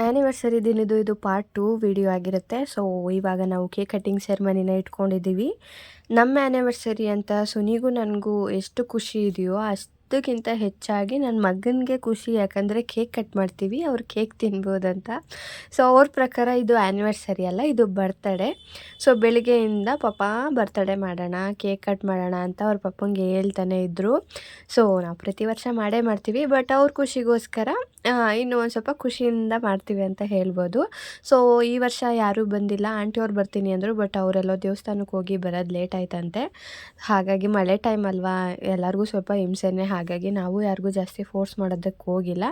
Anniversary ದಿನದ್ದು ಇದು part 2 video ಆಗಿರುತ್ತೆ. ಸೊ ಇವಾಗ ನಾವು ಕೇಕ್ ಕಟ್ಟಿಂಗ್ ಸೆರೆಮನಿನ ಇಟ್ಕೊಂಡಿದ್ದೀವಿ. ನಮ್ಮ ಆ್ಯನಿವರ್ಸರಿ ಅಂತ ಸುನಿಗೂ ನನಗೂ ಎಷ್ಟು ಖುಷಿ ಇದೆಯೋ ಅಷ್ಟಕ್ಕಿಂತ ಹೆಚ್ಚಾಗಿ ನನ್ನ ಮಗನಿಗೆ ಖುಷಿ. ಯಾಕಂದರೆ ಕೇಕ್ ಕಟ್ ಮಾಡ್ತೀವಿ, ಅವ್ರು ಕೇಕ್ ತಿನ್ಬೋದಂತ. ಸೊ ಅವ್ರ ಪ್ರಕಾರ ಇದು ಆ್ಯನಿವರ್ಸರಿ ಅಲ್ಲ, ಇದು ಬರ್ತಡೇ. ಸೊ ಬೆಳಿಗ್ಗೆಯಿಂದ ಪಾಪ ಬರ್ತಡೇ ಮಾಡೋಣ, ಕೇಕ್ ಕಟ್ ಮಾಡೋಣ ಅಂತ ಅವ್ರ ಪಪ್ಪಂಗೆ ಹೇಳ್ತಾನೆ ಇದ್ದರು. ಸೊ ನಾವು ಪ್ರತಿ ವರ್ಷ ಮಾಡೇ ಮಾಡ್ತೀವಿ, ಬಟ್ ಅವ್ರ ಖುಷಿಗೋಸ್ಕರ ಇನ್ನೂ ಒಂದು ಸ್ವಲ್ಪ ಖುಷಿಯಿಂದ ಮಾಡ್ತೀವಿ ಅಂತ ಹೇಳ್ಬೋದು. ಸೊ ಈ ವರ್ಷ ಯಾರೂ ಬಂದಿಲ್ಲ. ಆಂಟಿಯವ್ರು ಬರ್ತೀನಿ ಅಂದರು, ಬಟ್ ಅವರೆಲ್ಲೋ ದೇವಸ್ಥಾನಕ್ಕೆ ಹೋಗಿ ಬರೋದು ಲೇಟ್ ಆಯ್ತಂತೆ. ಹಾಗಾಗಿ ಮಳೆ ಟೈಮ್ ಅಲ್ವಾ, ಎಲ್ಲರಿಗೂ ಸ್ವಲ್ಪ ಹಿಂಸೆನೇ. ಹಾಗಾಗಿ ನಾವು ಯಾರಿಗೂ ಜಾಸ್ತಿ ಫೋರ್ಸ್ ಮಾಡೋದಕ್ಕೆ ಹೋಗಿಲ್ಲ.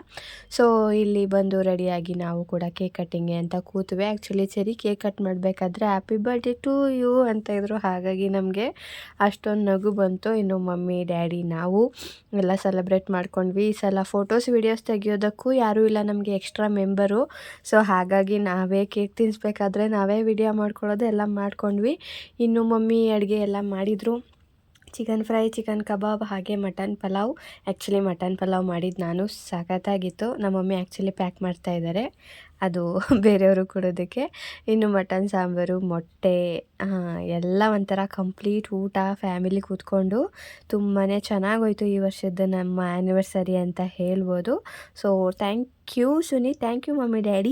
ಸೊ ಇಲ್ಲಿ ಬಂದು ರೆಡಿಯಾಗಿ ನಾವು ಕೂಡ ಕೇಕ್ ಕಟ್ಟಿಂಗೆ ಅಂತ ಕೂತ್ವಿ. ಆ್ಯಕ್ಚುಲಿ ಸರಿ ಕೇಕ್ ಕಟ್ ಮಾಡಬೇಕಾದ್ರೆ ಹ್ಯಾಪಿ ಬರ್ಡೇ ಟು ಯು ಅಂತ ಇದ್ರು. ಹಾಗಾಗಿ ನಮಗೆ ಅಷ್ಟೊಂದು ನಗು ಬಂತು. ಇನ್ನು ಮಮ್ಮಿ ಡ್ಯಾಡಿ ನಾವು ಎಲ್ಲ ಸೆಲೆಬ್ರೇಟ್ ಮಾಡ್ಕೊಂಡ್ವಿ. ಈ ಸಲ ಫೋಟೋಸ್ ವೀಡಿಯೋಸ್ ತೆಗಿಯೋದಕ್ಕೂ ಯಾರೂ ಇಲ್ಲ ನಮಗೆ ಎಕ್ಸ್ಟ್ರಾ ಮೆಂಬರು. ಸೊ ಹಾಗಾಗಿ ನಾವೇ ಕೇಕ್ ತಿನ್ನಿಸ್ಬೇಕಾದ್ರೆ ನಾವೇ ವಿಡಿಯೋ ಮಾಡ್ಕೊಳ್ಳೋದು ಎಲ್ಲ ಮಾಡ್ಕೊಂಡ್ವಿ. ಇನ್ನು ಮಮ್ಮಿ ಅಡುಗೆ ಎಲ್ಲ ಮಾಡಿದರು. ಚಿಕನ್ ಫ್ರೈ, ಚಿಕನ್ ಕಬಾಬ್, ಹಾಗೆ mutton pulao. Actually mutton pulao ಮಾಡಿದ್ದು ನಾನು, ಸಖತ್ತಾಗಿತ್ತು. ನಮ್ಮ ಮಮ್ಮಿ ಆ್ಯಕ್ಚುಲಿ ಪ್ಯಾಕ್ ಮಾಡ್ತಾಯಿದ್ದಾರೆ, ಅದು ಬೇರೆಯವರು ಕೊಡೋದಕ್ಕೆ. ಇನ್ನು ಮಟನ್ ಸಾಂಬಾರು, ಮೊಟ್ಟೆ, ಎಲ್ಲ ಒಂಥರ ಕಂಪ್ಲೀಟ್ ಊಟ ಫ್ಯಾಮಿಲಿ ಕೂತ್ಕೊಂಡು ತುಂಬಾ ಚೆನ್ನಾಗೋಯ್ತು ಈ ವರ್ಷದ ನಮ್ಮ ಆ್ಯನಿವರ್ಸರಿ ಅಂತ ಹೇಳ್ಬೋದು. So thank you Suni, thank you mummy daddy.